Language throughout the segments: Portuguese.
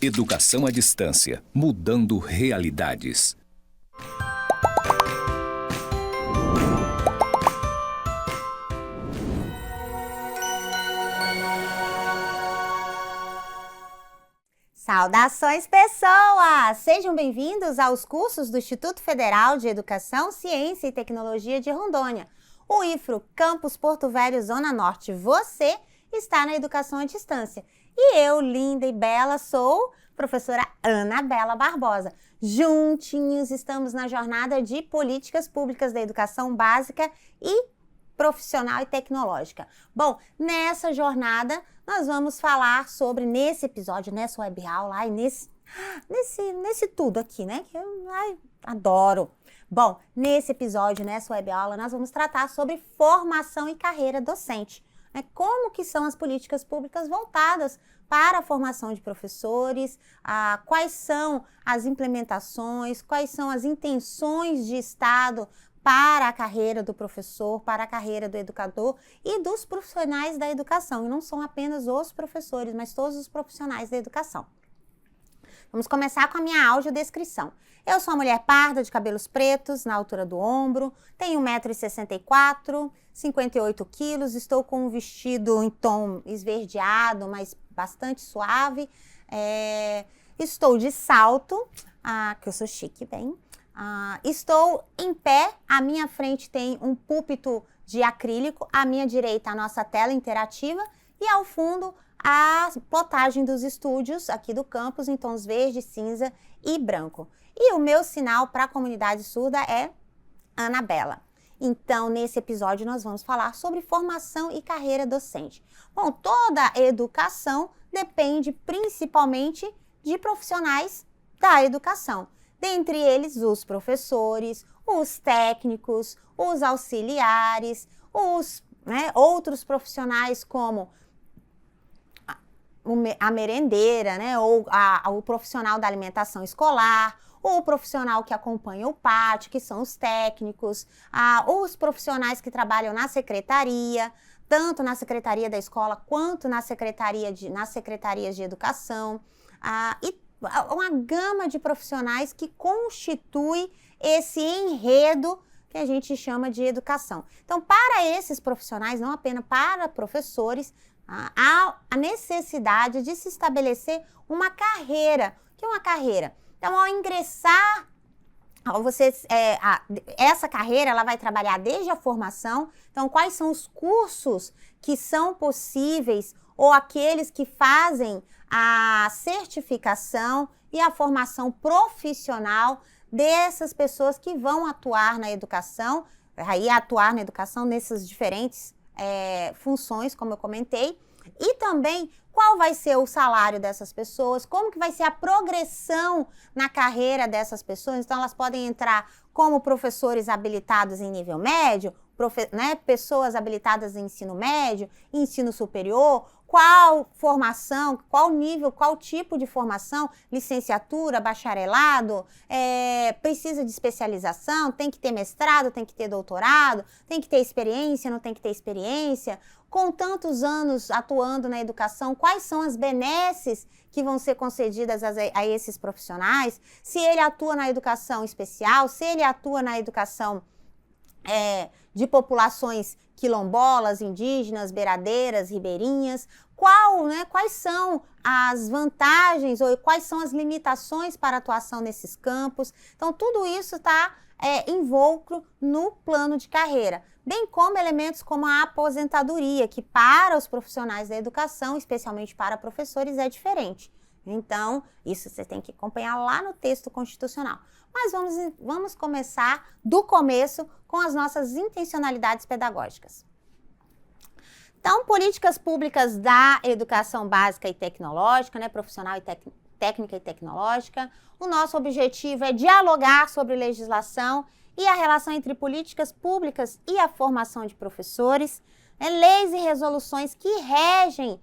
Educação à distância, mudando realidades. Saudações, pessoas! Sejam bem-vindos aos cursos do Instituto Federal de Educação, Ciência e Tecnologia de Rondônia, o IFRO Campus Porto Velho, Zona Norte. Você está na Educação à Distância. E eu, linda e bela, sou professora Anabela Barbosa. Juntinhos estamos na jornada de Políticas Públicas da Educação Básica e Profissional e Tecnológica. Bom, nessa jornada nós vamos falar sobre, nesse episódio, nessa web aula, nesse tudo aqui, né? Que eu adoro. Bom, nesse episódio, nessa web aula, nós vamos tratar sobre formação e carreira docente. Né? Como que são as políticas públicas voltadas para a formação de professores, quais são as implementações, quais são as intenções de Estado para a carreira do professor, para a carreira do educador e dos profissionais da educação. E não são apenas os professores, mas todos os profissionais da educação. Vamos começar com a minha audiodescrição. Eu sou uma mulher parda, de cabelos pretos, na altura do ombro, tenho 1,64 m, 58 quilos, estou com um vestido em tom esverdeado, mas bastante suave. Estou de salto, que eu sou chique, bem. Estou em pé, à minha frente tem um púlpito de acrílico, à minha direita a nossa tela interativa e ao fundo a plotagem dos estúdios aqui do campus em tons verde, cinza e branco. E o meu sinal para a comunidade surda é Anabela. Então, nesse episódio nós vamos falar sobre formação e carreira docente. Bom, toda educação depende principalmente de profissionais da educação. Dentre eles, os professores, os técnicos, os auxiliares, outros profissionais como a merendeira, ou o profissional da alimentação escolar, ou o profissional que acompanha o pátio, que são os técnicos, os profissionais que trabalham na secretaria, tanto na secretaria da escola quanto nas secretarias de educação, e uma gama de profissionais que constitui esse enredo que a gente chama de educação. Então, para esses profissionais, não apenas para professores, há a necessidade de se estabelecer uma carreira. O que é uma carreira? Então, ao ingressar, essa carreira ela vai trabalhar desde a formação. Então, quais são os cursos que são possíveis ou aqueles que fazem a certificação e a formação profissional dessas pessoas que vão atuar na educação, nessas diferentes funções, como eu comentei, e também qual vai ser o salário dessas pessoas, como que vai ser a progressão na carreira dessas pessoas. Então, elas podem entrar como professores habilitados em nível médio, pessoas habilitadas em ensino médio, ensino superior, qual formação, qual nível, qual tipo de formação, licenciatura, bacharelado, precisa de especialização, tem que ter mestrado, tem que ter doutorado, tem que ter experiência, não tem que ter experiência, com tantos anos atuando na educação, quais são as benesses que vão ser concedidas a esses profissionais, se ele atua na educação especial, se ele atua na educação de populações quilombolas, indígenas, beiradeiras, ribeirinhas, quais são as vantagens ou quais são as limitações para a atuação nesses campos. Então, tudo isso está envolto no plano de carreira, bem como elementos como a aposentadoria, que para os profissionais da educação, especialmente para professores, é diferente. Então, isso você tem que acompanhar lá no texto constitucional. Mas vamos começar do começo com as nossas intencionalidades pedagógicas. Então, políticas públicas da educação básica e tecnológica, profissional e técnica e tecnológica. O nosso objetivo é dialogar sobre legislação e a relação entre políticas públicas e a formação de professores, leis e resoluções que regem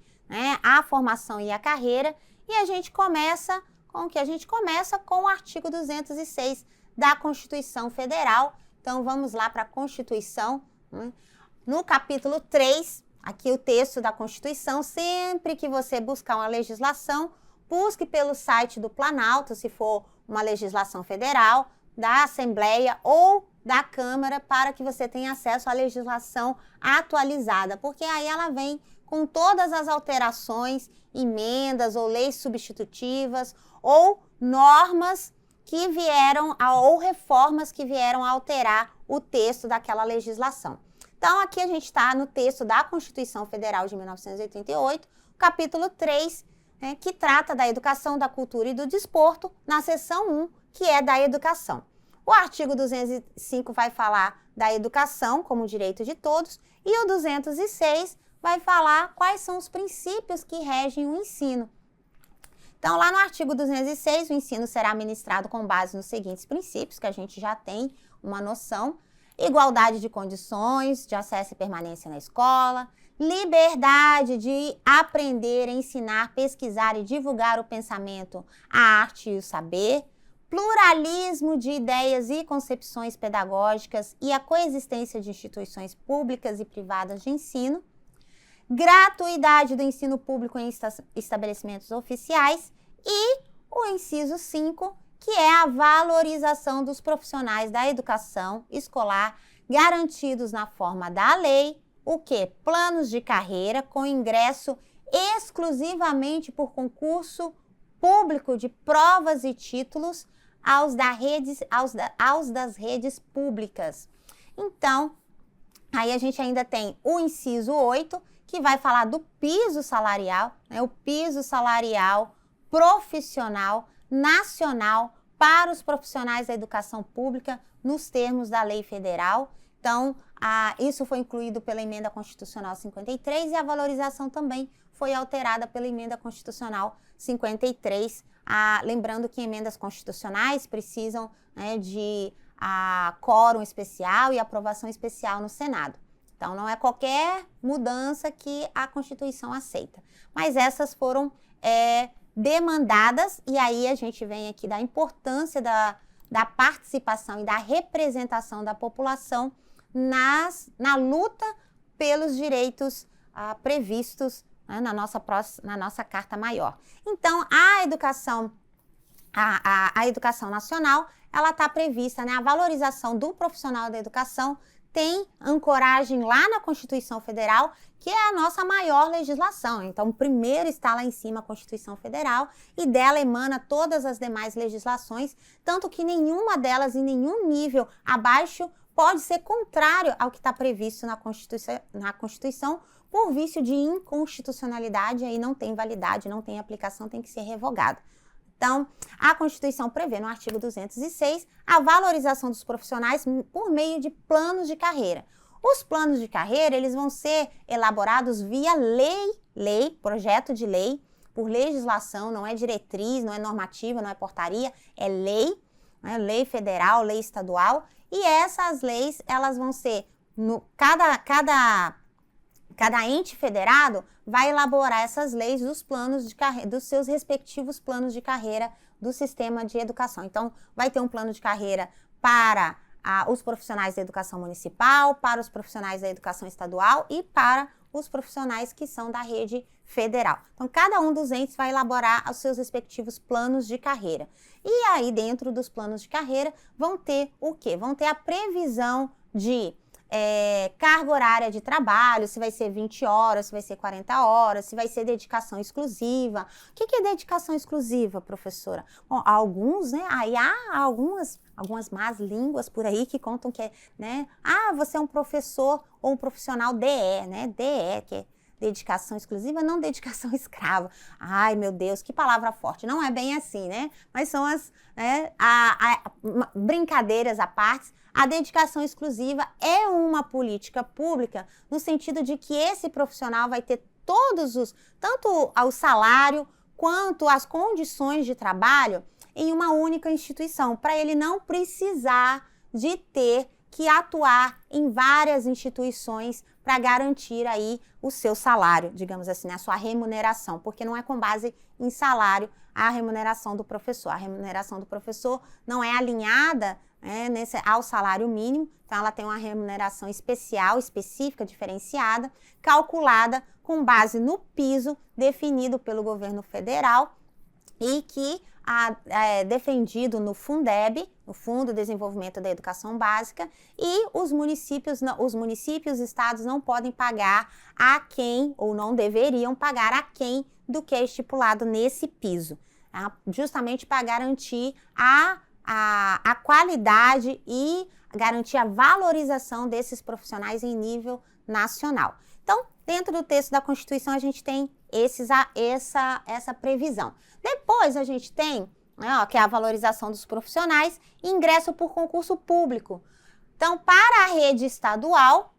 a formação e a carreira. E a gente começa com o artigo 206 da Constituição Federal. Então, vamos lá para a Constituição. No capítulo 3, aqui o texto da Constituição, sempre que você buscar uma legislação, busque pelo site do Planalto, se for uma legislação federal, da Assembleia ou da Câmara, para que você tenha acesso à legislação atualizada, porque aí ela vem com todas as alterações, emendas ou leis substitutivas ou normas que vieram, ou reformas que vieram a alterar o texto daquela legislação. Então, aqui a gente está no texto da Constituição Federal de 1988, capítulo 3, né, que trata da educação, da cultura e do desporto, na seção 1, que é da educação. O artigo 205 vai falar da educação como direito de todos e o 206 vai falar quais são os princípios que regem o ensino. Então, lá no artigo 206, o ensino será ministrado com base nos seguintes princípios, que a gente já tem uma noção: igualdade de condições de acesso e permanência na escola, liberdade de aprender, ensinar, pesquisar e divulgar o pensamento, a arte e o saber, pluralismo de ideias e concepções pedagógicas e a coexistência de instituições públicas e privadas de ensino, gratuidade do ensino público em estabelecimentos oficiais e o inciso 5, que é a valorização dos profissionais da educação escolar garantidos na forma da lei, o quê? Planos de carreira com ingresso exclusivamente por concurso público de provas e títulos aos das redes públicas. Então, aí a gente ainda tem o inciso 8, que vai falar do piso salarial, né? O piso salarial profissional nacional para os profissionais da educação pública nos termos da lei federal. Então, isso foi incluído pela Emenda Constitucional 53 e a valorização também foi alterada pela Emenda Constitucional 53. Lembrando que emendas constitucionais precisam, né, de quórum especial e aprovação especial no Senado. Então, não é qualquer mudança que a Constituição aceita. Mas essas foram demandadas, e aí a gente vem aqui da importância da participação e da representação da população na luta pelos direitos previstos, né, na nossa Carta Maior. Então, a educação nacional, ela está prevista, né, a valorização do profissional da educação tem ancoragem lá na Constituição Federal, que é a nossa maior legislação. Então, primeiro está lá em cima a Constituição Federal e dela emana todas as demais legislações, tanto que nenhuma delas, em nenhum nível abaixo, pode ser contrário ao que está previsto na Constituição por vício de inconstitucionalidade, aí não tem validade, não tem aplicação, tem que ser revogado. Então, a Constituição prevê, no artigo 206, a valorização dos profissionais por meio de planos de carreira. Os planos de carreira, eles vão ser elaborados via lei, projeto de lei, por legislação, não é diretriz, não é normativa, não é portaria, é lei, né? Lei federal, lei estadual, e essas leis, elas vão ser, cada ente federado vai elaborar essas leis dos planos de carreira, dos seus respectivos planos de carreira do sistema de educação. Então, vai ter um plano de carreira para os profissionais da educação municipal, para os profissionais da educação estadual e para os profissionais que são da rede federal. Então, cada um dos entes vai elaborar os seus respectivos planos de carreira. E aí, dentro dos planos de carreira, vão ter o quê? Vão ter a previsão de carga horária de trabalho, se vai ser 20 horas, se vai ser 40 horas, se vai ser dedicação exclusiva. O que é dedicação exclusiva, professora? Bom, alguns, né? Aí há algumas más línguas por aí que contam que né? Você é um professor ou um profissional DE, né? DE, que é dedicação exclusiva, não dedicação escrava. Ai, meu Deus, que palavra forte. Não é bem assim, né? Mas são as brincadeiras à parte. A dedicação exclusiva é uma política pública no sentido de que esse profissional vai ter tanto o salário quanto as condições de trabalho em uma única instituição, para ele não precisar de ter que atuar em várias instituições para garantir aí o seu salário, digamos assim, né, a sua remuneração, porque não é com base em salário a remuneração do professor. A remuneração do professor não é alinhada ao salário mínimo, então ela tem uma remuneração especial, específica, diferenciada, calculada com base no piso definido pelo governo federal e que é defendido no Fundeb, no Fundo de Desenvolvimento da Educação Básica, e os municípios, estados não podem pagar a quem, ou não deveriam pagar a quem do que é estipulado nesse piso, tá? Justamente para garantir a qualidade e garantir a valorização desses profissionais em nível nacional. Então, dentro do texto da Constituição, a gente tem essa previsão. Depois, a gente tem, que é a valorização dos profissionais e ingresso por concurso público. Então, para a rede estadual,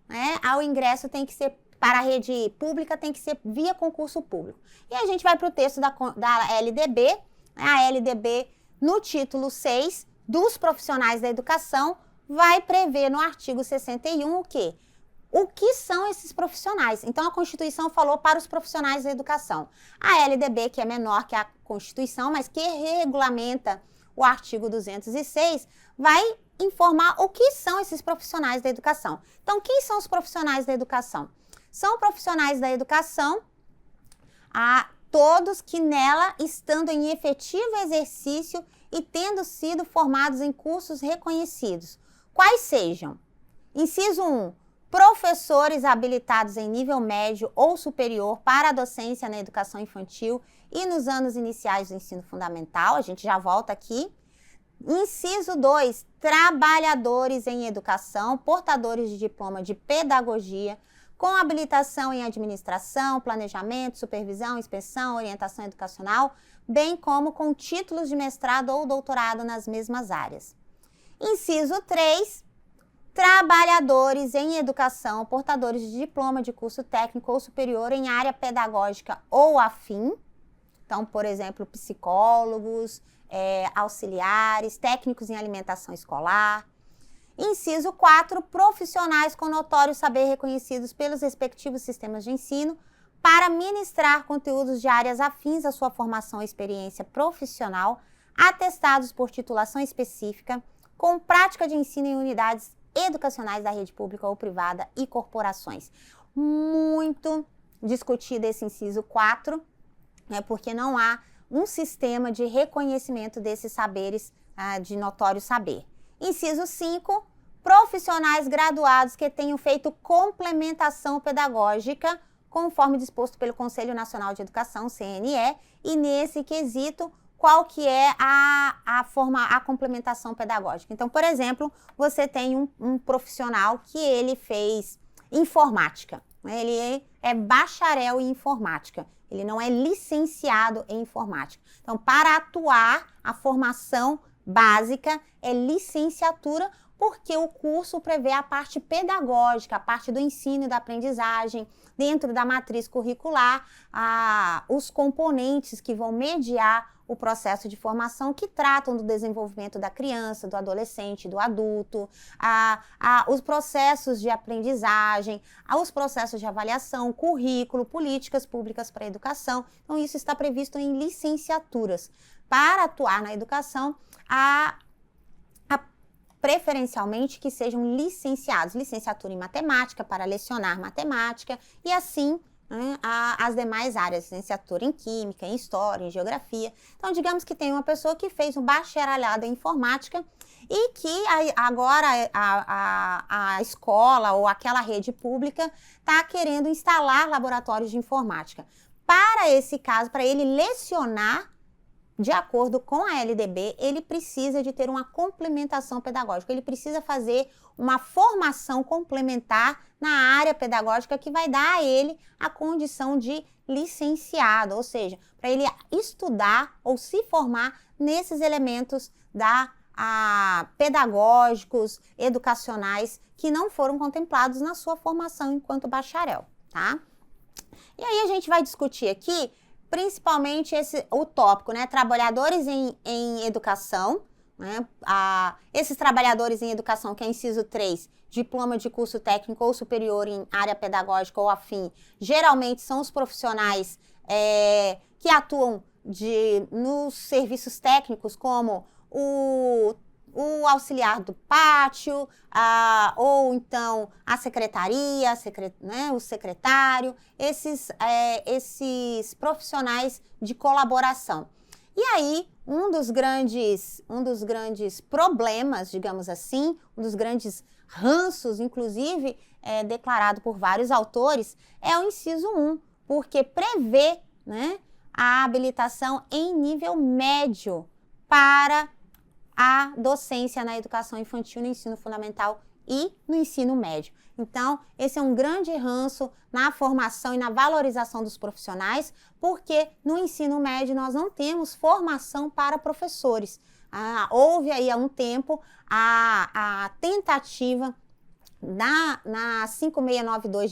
o ingresso tem que ser, para a rede pública, tem que ser via concurso público. E a gente vai para o texto da LDB, a LDB, no título 6 dos profissionais da educação, vai prever no artigo 61 o quê? O que são esses profissionais? Então, a Constituição falou para os profissionais da educação. A LDB, que é menor que a Constituição, mas que regulamenta o artigo 206, vai informar o que são esses profissionais da educação. Então, quem são os profissionais da educação? São profissionais da educação, todos que nela, estando em efetivo exercício e tendo sido formados em cursos reconhecidos. Quais sejam? Inciso 1. Professores habilitados em nível médio ou superior para a docência na educação infantil e nos anos iniciais do ensino fundamental. A gente já volta aqui. Inciso 2. Trabalhadores em educação, portadores de diploma de pedagogia, com habilitação em administração, planejamento, supervisão, inspeção, orientação educacional, bem como com títulos de mestrado ou doutorado nas mesmas áreas. Inciso 3. Trabalhadores em educação, portadores de diploma de curso técnico ou superior em área pedagógica ou afim. Então, por exemplo, psicólogos, auxiliares, técnicos em alimentação escolar. Inciso 4, profissionais com notório saber reconhecidos pelos respectivos sistemas de ensino para ministrar conteúdos de áreas afins à sua formação e experiência profissional, atestados por titulação específica, com prática de ensino em unidades educacionais da rede pública ou privada e corporações. Muito discutido esse inciso 4, porque não há um sistema de reconhecimento desses saberes de notório saber. Inciso 5, profissionais graduados que tenham feito complementação pedagógica, conforme disposto pelo Conselho Nacional de Educação, CNE, e nesse quesito, qual que é a complementação pedagógica. Então, por exemplo, você tem um profissional que ele fez informática, ele é bacharel em informática, ele não é licenciado em informática. Então, para atuar, a formação básica é licenciatura, porque o curso prevê a parte pedagógica, a parte do ensino e da aprendizagem, dentro da matriz curricular, os componentes que vão mediar o processo de formação, que tratam do desenvolvimento da criança, do adolescente, do adulto, os processos de aprendizagem, os processos de avaliação, currículo, políticas públicas para a educação. Então, isso está previsto em licenciaturas. Para atuar na educação, preferencialmente que sejam licenciados, licenciatura em matemática para lecionar matemática e assim as demais áreas, licenciatura em química, em história, em geografia. Então, digamos que tem uma pessoa que fez um bacharelado em informática e que agora a escola ou aquela rede pública está querendo instalar laboratórios de informática. Para esse caso, para ele lecionar, de acordo com a LDB, ele precisa de ter uma complementação pedagógica, ele precisa fazer uma formação complementar na área pedagógica que vai dar a ele a condição de licenciado, ou seja, para ele estudar ou se formar nesses elementos pedagógicos, educacionais, que não foram contemplados na sua formação enquanto bacharel, tá? E aí a gente vai discutir aqui principalmente o tópico, trabalhadores em educação, esses trabalhadores em educação, que é inciso 3, diploma de curso técnico ou superior em área pedagógica ou afim, geralmente são os profissionais que atuam nos serviços técnicos, como o auxiliar do pátio, ou então a secretaria, o secretário, esses profissionais de colaboração. E aí, um dos grandes problemas, digamos assim, um dos grandes ranços, inclusive declarado por vários autores, é o inciso 1, porque prevê, né, a habilitação em nível médio para a docência na educação infantil, no ensino fundamental e no ensino médio. Então, esse é um grande ranço na formação e na valorização dos profissionais, porque no ensino médio nós não temos formação para professores. Houve aí há um tempo a tentativa na 5692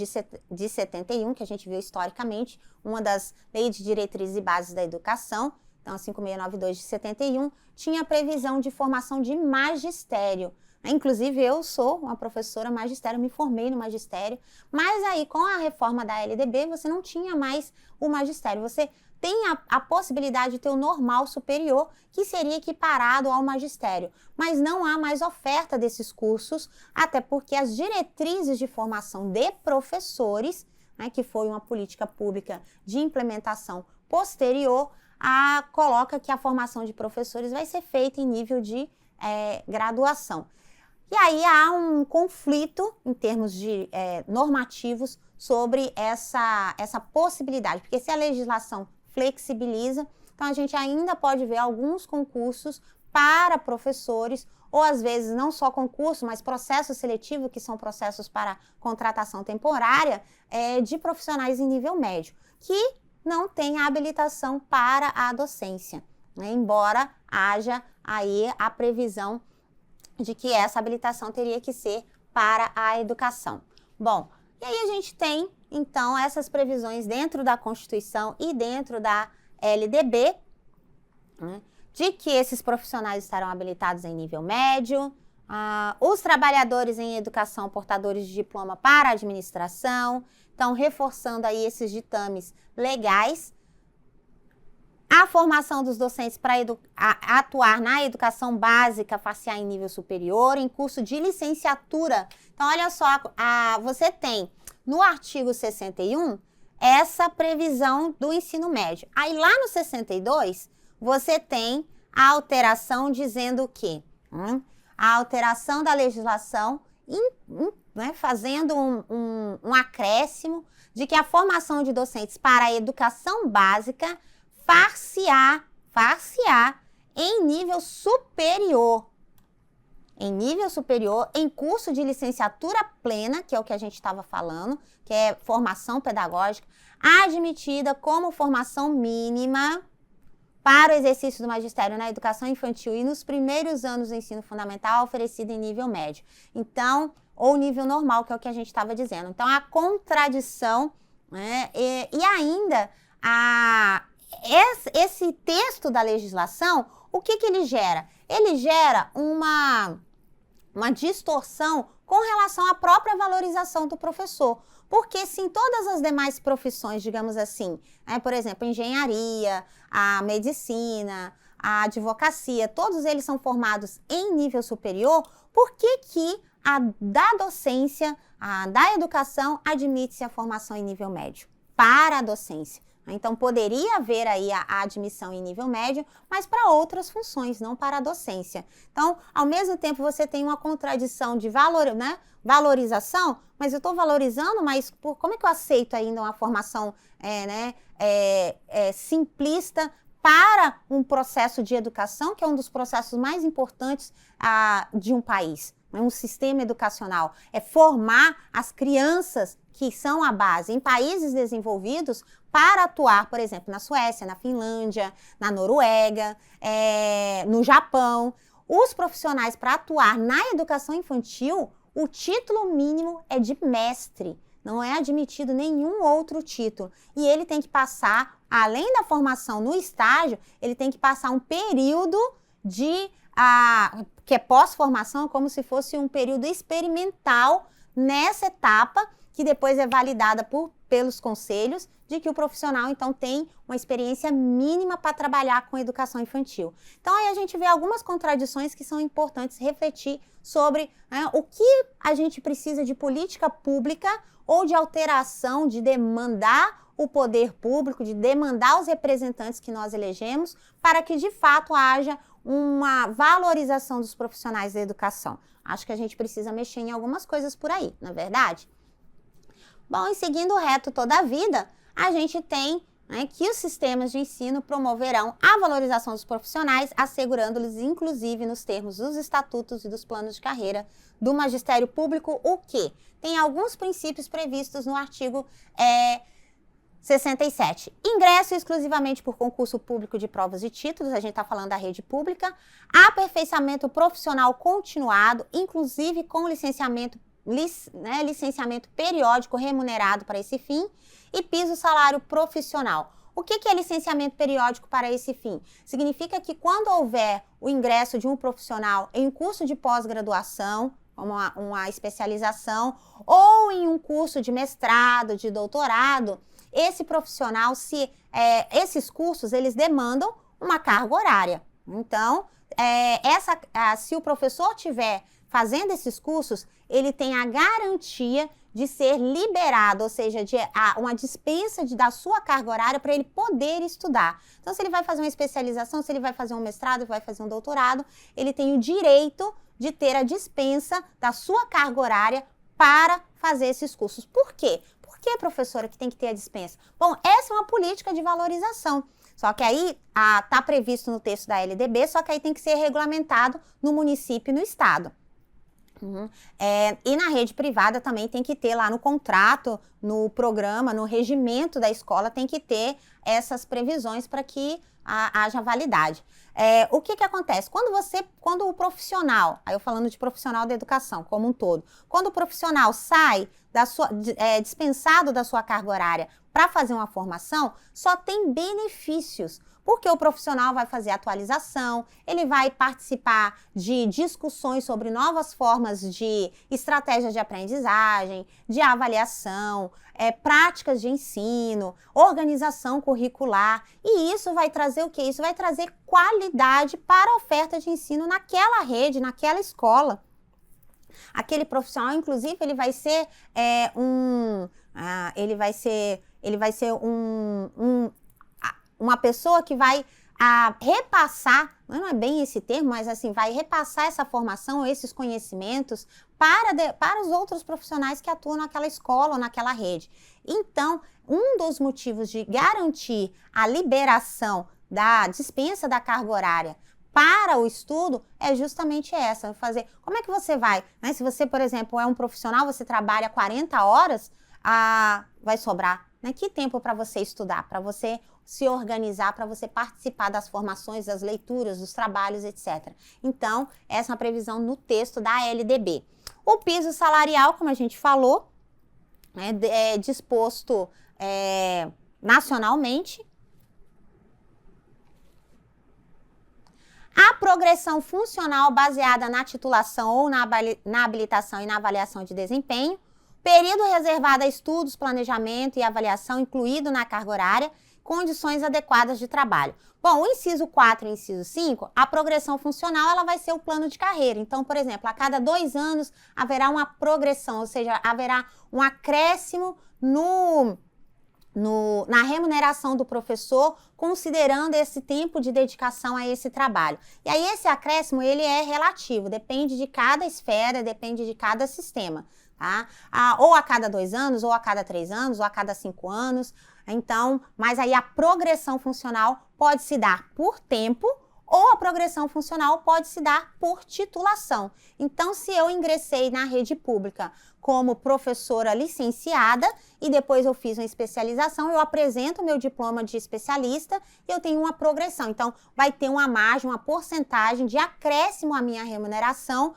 de 71, que a gente viu historicamente, uma das leis de diretrizes e bases da educação. Então, a 5692 de 71 tinha previsão de formação de magistério. Inclusive, eu sou uma professora magistério, me formei no magistério, mas aí com a reforma da LDB, você não tinha mais o magistério, você tem a possibilidade de ter o normal superior, que seria equiparado ao magistério, mas não há mais oferta desses cursos, até porque as diretrizes de formação de professores, né, que foi uma política pública de implementação posterior, coloca que a formação de professores vai ser feita em nível de graduação. E aí há um conflito em termos de normativos sobre essa possibilidade, porque se a legislação flexibiliza, então a gente ainda pode ver alguns concursos para professores, ou às vezes não só concurso, mas processo seletivo, que são processos para contratação temporária de profissionais em nível médio, que não tem a habilitação para a docência, né? Embora haja aí a previsão de que essa habilitação teria que ser para a educação. Bom, e aí a gente tem, então, essas previsões dentro da Constituição e dentro da LDB, né, de que esses profissionais estarão habilitados em nível médio, os trabalhadores em educação portadores de diploma para administração, então reforçando aí esses ditames legais, a formação dos docentes para atuar na educação básica facial em nível superior, em curso de licenciatura. Então, olha só, você tem no artigo 61 essa previsão do ensino médio. Aí, lá no 62, você tem a alteração dizendo o quê? A alteração da legislação, né, fazendo um acréscimo de que a formação de docentes para a educação básica far-se-á em nível superior. Em nível superior, em curso de licenciatura plena, que é o que a gente estava falando, que é formação pedagógica, admitida como formação mínima para o exercício do magistério na educação infantil e nos primeiros anos do ensino fundamental, oferecida em nível médio. Então, ou nível normal, que é o que a gente estava dizendo. Então, a contradição, né, e ainda esse texto da legislação, o que ele gera? Ele gera uma distorção com relação à própria valorização do professor. Porque se em todas as demais profissões, digamos assim, por exemplo, engenharia, a medicina, a advocacia, todos eles são formados em nível superior, por que a da docência, a da educação, admite-se a formação em nível médio para a docência? Então, poderia haver aí a admissão em nível médio, mas para outras funções, não para a docência. Então, ao mesmo tempo, você tem uma contradição de valorização, mas eu estou valorizando, mas como é que eu aceito ainda uma formação simplista para um processo de educação, que é um dos processos mais importantes de um país? Um sistema educacional, é formar as crianças que são a base em países desenvolvidos para atuar, por exemplo, na Suécia, na Finlândia, na Noruega, no Japão. Os profissionais para atuar na educação infantil, o título mínimo é de mestre, não é admitido nenhum outro título. E ele tem que passar, além da formação no estágio, ele tem que passar um período que é pós-formação, como se fosse um período experimental nessa etapa, que depois é validada pelos conselhos, de que o profissional, então, tem uma experiência mínima para trabalhar com educação infantil. Então, aí a gente vê algumas contradições que são importantes refletir sobre o que a gente precisa de política pública ou de alteração, de demandar o poder público, de demandar os representantes que nós elegemos para que, de fato, haja uma valorização dos profissionais da educação. Acho que a gente precisa mexer em algumas coisas por aí, não é verdade? Bom, e seguindo reto toda a vida, a gente tem que os sistemas de ensino promoverão a valorização dos profissionais, assegurando-lhes, inclusive, nos termos dos estatutos e dos planos de carreira do magistério público, o quê? Tem alguns princípios previstos no artigo 67. Ingresso exclusivamente por concurso público de provas e títulos, a gente está falando da rede pública, aperfeiçoamento profissional continuado, inclusive com licenciamento periódico remunerado para esse fim, e piso salário profissional. O que é licenciamento periódico para esse fim? Significa que quando houver o ingresso de um profissional em um curso de pós-graduação, uma especialização, ou em um curso de mestrado, de doutorado, esse profissional, esses cursos, eles demandam uma carga horária. Então, se o professor estiver fazendo esses cursos, ele tem a garantia de ser liberado, ou seja, uma dispensa da sua carga horária para ele poder estudar. Então, se ele vai fazer uma especialização, se ele vai fazer um mestrado, vai fazer um doutorado, ele tem o direito de ter a dispensa da sua carga horária para fazer esses cursos. Por quê? Por que, professora, que tem que ter a dispensa? Bom, essa é uma política de valorização. Só que aí está previsto no texto da LDB, só que aí tem que ser regulamentado no município e no estado. E na rede privada também tem que ter lá no contrato, no programa, no regimento da escola, tem que ter essas previsões para que haja validade. O que acontece? Quando o profissional, aí eu falando de profissional da educação como um todo, quando o profissional sai dispensado da sua carga horária para fazer uma formação, só tem benefícios. Porque o profissional vai fazer atualização, ele vai participar de discussões sobre novas formas de estratégias de aprendizagem, de avaliação, práticas de ensino, organização curricular. E isso vai trazer o quê? Isso vai trazer qualidade para a oferta de ensino naquela rede, naquela escola. Aquele profissional, inclusive, ele vai ser uma pessoa que vai repassar, não é bem esse termo, mas assim, vai repassar essa formação, esses conhecimentos para os outros profissionais que atuam naquela escola ou naquela rede. Então, um dos motivos de garantir a liberação da dispensa da carga horária para o estudo é justamente essa, como é que você vai, né? Se você, por exemplo, é um profissional, você trabalha 40 horas, vai sobrar, né? Que tempo para você estudar, para você se organizar, para você participar das formações, das leituras, dos trabalhos, etc. Então, essa é uma previsão no texto da LDB. O piso salarial, como a gente falou, é disposto nacionalmente. A progressão funcional baseada na titulação ou na habilitação e na avaliação de desempenho. Período reservado a estudos, planejamento e avaliação, incluído na carga horária, condições adequadas de trabalho. Bom, o inciso 4 e o inciso 5, a progressão funcional, ela vai ser o plano de carreira. Então, por exemplo, a cada 2 anos haverá uma progressão, ou seja, haverá um acréscimo na remuneração do professor, considerando esse tempo de dedicação a esse trabalho. E aí esse acréscimo, ele é relativo, depende de cada esfera, depende de cada sistema, tá? Ou a cada 2 anos, ou a cada 3 anos, ou a cada 5 anos. Então, mas aí a progressão funcional pode se dar por tempo, ou a progressão funcional pode se dar por titulação. Então, se eu ingressei na rede pública como professora licenciada e depois eu fiz uma especialização, eu apresento meu diploma de especialista e eu tenho uma progressão. Então, vai ter uma margem, uma porcentagem de acréscimo à minha remuneração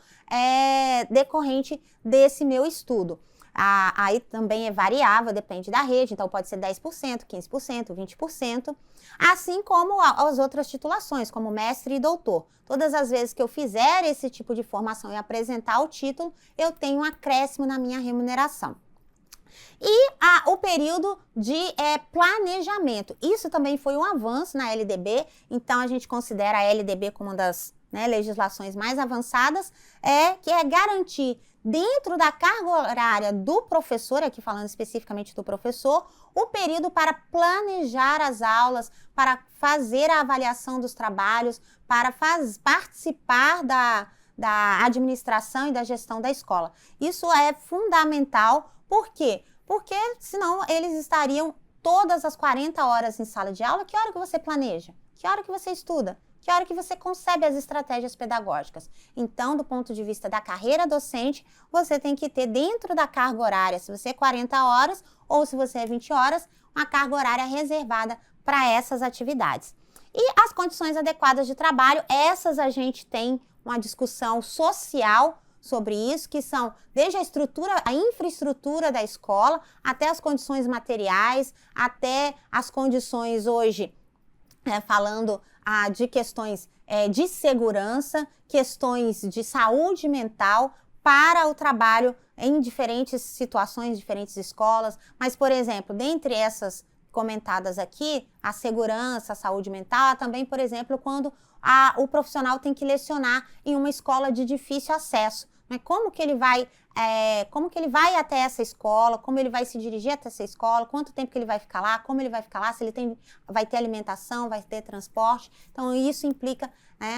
decorrente desse meu estudo. Aí também é variável, depende da rede, então pode ser 10%, 15%, 20%, assim como as outras titulações, como mestre e doutor. Todas as vezes que eu fizer esse tipo de formação e apresentar o título, eu tenho um acréscimo na minha remuneração. E o período de planejamento. Isso também foi um avanço na LDB, então a gente considera a LDB como uma das legislações mais avançadas, que é garantir dentro da carga horária do professor, aqui falando especificamente do professor, o período para planejar as aulas, para fazer a avaliação dos trabalhos, para participar da administração e da gestão da escola. Isso é fundamental. Por quê? Porque senão eles estariam todas as 40 horas em sala de aula. Que hora que você planeja? Que hora que você estuda? Que hora que você concebe as estratégias pedagógicas? Então, do ponto de vista da carreira docente, você tem que ter dentro da carga horária, se você é 40 horas ou se você é 20 horas, uma carga horária reservada para essas atividades. E as condições adequadas de trabalho, essas a gente tem uma discussão social sobre isso, que são desde a infraestrutura da escola, até as condições materiais, até as condições hoje, falando de questões de segurança, questões de saúde mental para o trabalho em diferentes situações, diferentes escolas. Mas, por exemplo, dentre essas comentadas aqui, a segurança, a saúde mental, também, por exemplo, quando o profissional tem que lecionar em uma escola de difícil acesso. Né? Como que ele vai até essa escola, como ele vai se dirigir até essa escola, quanto tempo que ele vai ficar lá, como ele vai ficar lá, se ele vai ter alimentação, vai ter transporte. Então, isso implica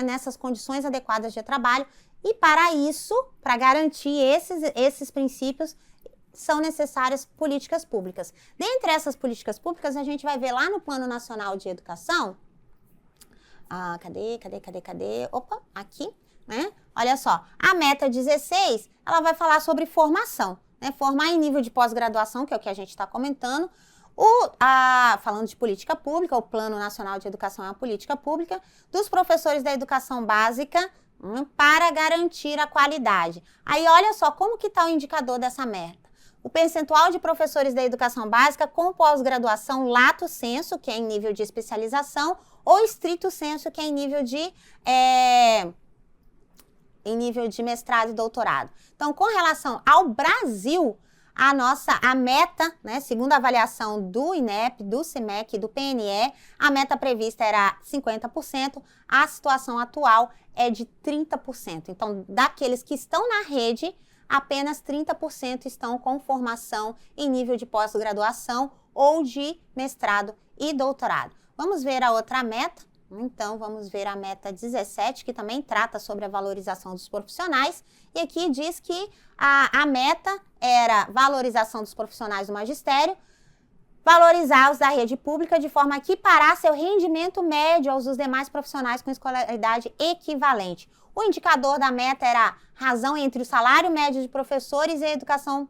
nessas condições adequadas de trabalho. E para isso, para garantir esses princípios, são necessárias políticas públicas. Dentre essas políticas públicas, a gente vai ver lá no Plano Nacional de Educação. Cadê? Opa, aqui, né? Olha só, a meta 16, ela vai falar sobre formação, né? Formar em nível de pós-graduação, que é o que a gente está comentando. Falando de política pública, o Plano Nacional de Educação é uma política pública dos professores da educação básica para garantir a qualidade. Aí, olha só, como que está o indicador dessa meta? O percentual de professores da educação básica com pós-graduação lato sensu, que é em nível de especialização, ou estrito sensu, que é em nível de mestrado e doutorado. Então, com relação ao Brasil, a meta, né, segundo a avaliação do INEP, do CIMEC e do PNE, a meta prevista era 50%, a situação atual é de 30%. Então, daqueles que estão na rede, apenas 30% estão com formação em nível de pós-graduação ou de mestrado e doutorado. Vamos ver a outra meta? Então, vamos ver a meta 17, que também trata sobre a valorização dos profissionais. E aqui diz que a meta era valorização dos profissionais do magistério, valorizar os da rede pública de forma a equiparar seu rendimento médio aos dos demais profissionais com escolaridade equivalente. O indicador da meta era a razão entre o salário médio de professores e a educação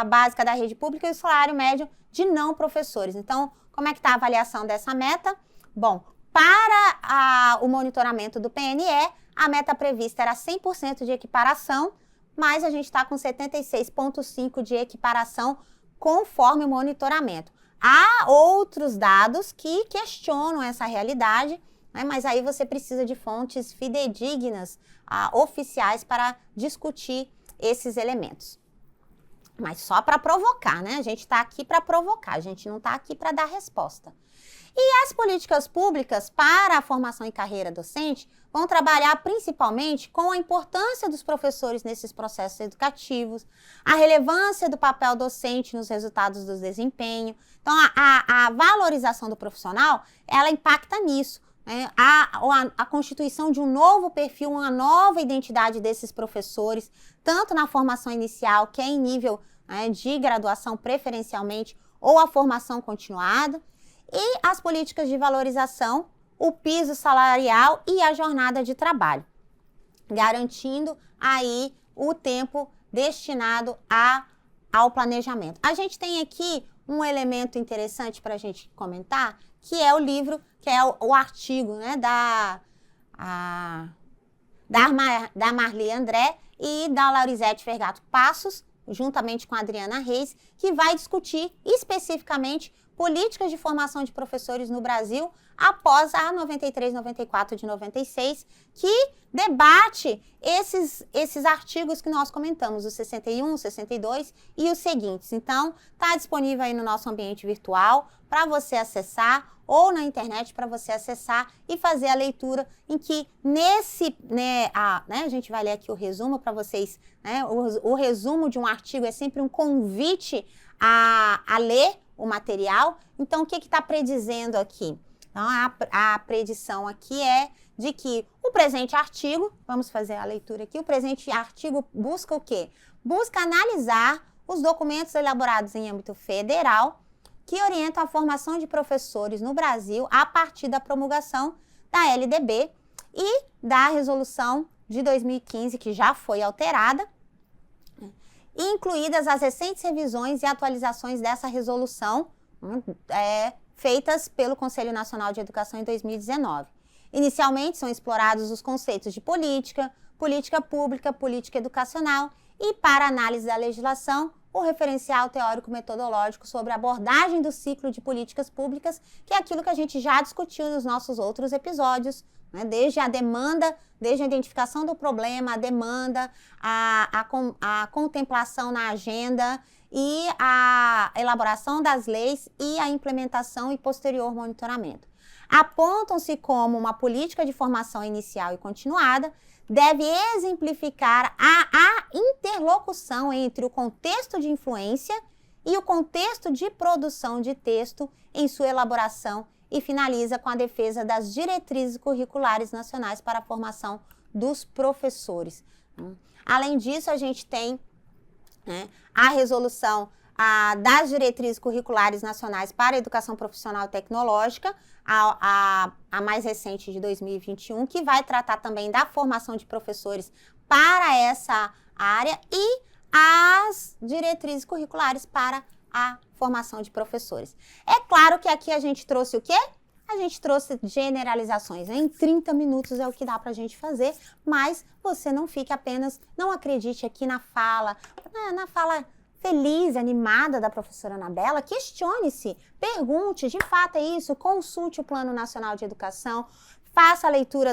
básica da rede pública e o salário médio de não professores. Então, como é que está a avaliação dessa meta? Bom, para o monitoramento do PNE, a meta prevista era 100% de equiparação, mas a gente está com 76,5% de equiparação conforme o monitoramento. Há outros dados que questionam essa realidade, né, mas aí você precisa de fontes fidedignas, oficiais, para discutir esses elementos. Mas só para provocar, né? A gente está aqui para provocar, a gente não está aqui para dar resposta. E as políticas públicas para a formação e carreira docente vão trabalhar principalmente com a importância dos professores nesses processos educativos, a relevância do papel docente nos resultados do desempenho. Então, a valorização do profissional, ela impacta nisso, né? A constituição de um novo perfil, uma nova identidade desses professores, tanto na formação inicial, que é em nível, né, de graduação preferencialmente, ou a formação continuada, e as políticas de valorização, o piso salarial e a jornada de trabalho, garantindo aí o tempo destinado ao planejamento. A gente tem aqui um elemento interessante para a gente comentar, que é o livro, que é o artigo, né, da Marli André e da Laurisete Fergato Passos, juntamente com a Adriana Reis, que vai discutir especificamente políticas de formação de professores no Brasil após a 93/94 de 96, que debate esses artigos que nós comentamos, o 61, o 62 e os seguintes. Então, está disponível aí no nosso ambiente virtual para você acessar, ou na internet para você acessar e fazer a leitura, em que a gente vai ler aqui o resumo para vocês, né? O resumo de um artigo é sempre um convite a ler o material. Então, o que está predizendo aqui? Então, a predição aqui é de que o presente artigo, vamos fazer a leitura aqui, o presente artigo busca o quê? Busca analisar os documentos elaborados em âmbito federal que orientam a formação de professores no Brasil a partir da promulgação da LDB e da resolução de 2015, que já foi alterada, incluídas as recentes revisões e atualizações dessa resolução, feitas pelo Conselho Nacional de Educação em 2019. Inicialmente, são explorados os conceitos de política, política pública, política educacional e, para análise da legislação, o referencial teórico-metodológico sobre a abordagem do ciclo de políticas públicas, que é aquilo que a gente já discutiu nos nossos outros episódios, né? Desde a demanda, desde a identificação do problema, a demanda, a contemplação na agenda e a elaboração das leis e a implementação e posterior monitoramento. Apontam-se como uma política de formação inicial e continuada, deve exemplificar a interlocução entre o contexto de influência e o contexto de produção de texto em sua elaboração e finaliza com a defesa das diretrizes curriculares nacionais para a formação dos professores. Além disso, a gente tem a resolução das diretrizes curriculares nacionais para a educação profissional e tecnológica, a mais recente de 2021, que vai tratar também da formação de professores para essa área, e as diretrizes curriculares para a formação de professores. É claro que aqui a gente trouxe o quê? A gente trouxe generalizações. Em 30 minutos é o que dá para a gente fazer, mas você não fique apenas, não acredite aqui na fala feliz, animada da professora Anabela. Questione-se, pergunte, de fato é isso, consulte o Plano Nacional de Educação, faça a leitura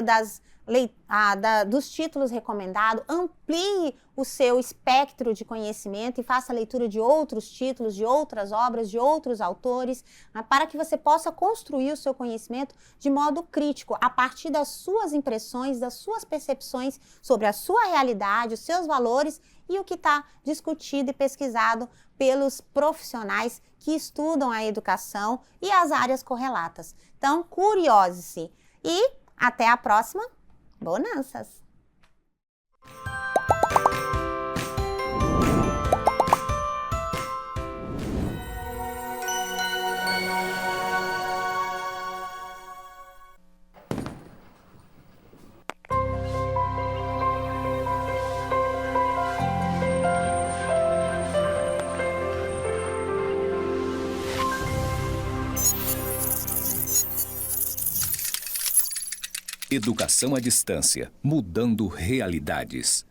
dos títulos recomendados, amplie o seu espectro de conhecimento e faça a leitura de outros títulos, de outras obras, de outros autores, para que você possa construir o seu conhecimento de modo crítico, a partir das suas impressões, das suas percepções sobre a sua realidade, os seus valores e o que está discutido e pesquisado pelos profissionais que estudam a educação e as áreas correlatas. Então, curiose-se e até a próxima. Bonanças! Educação à distância, mudando realidades.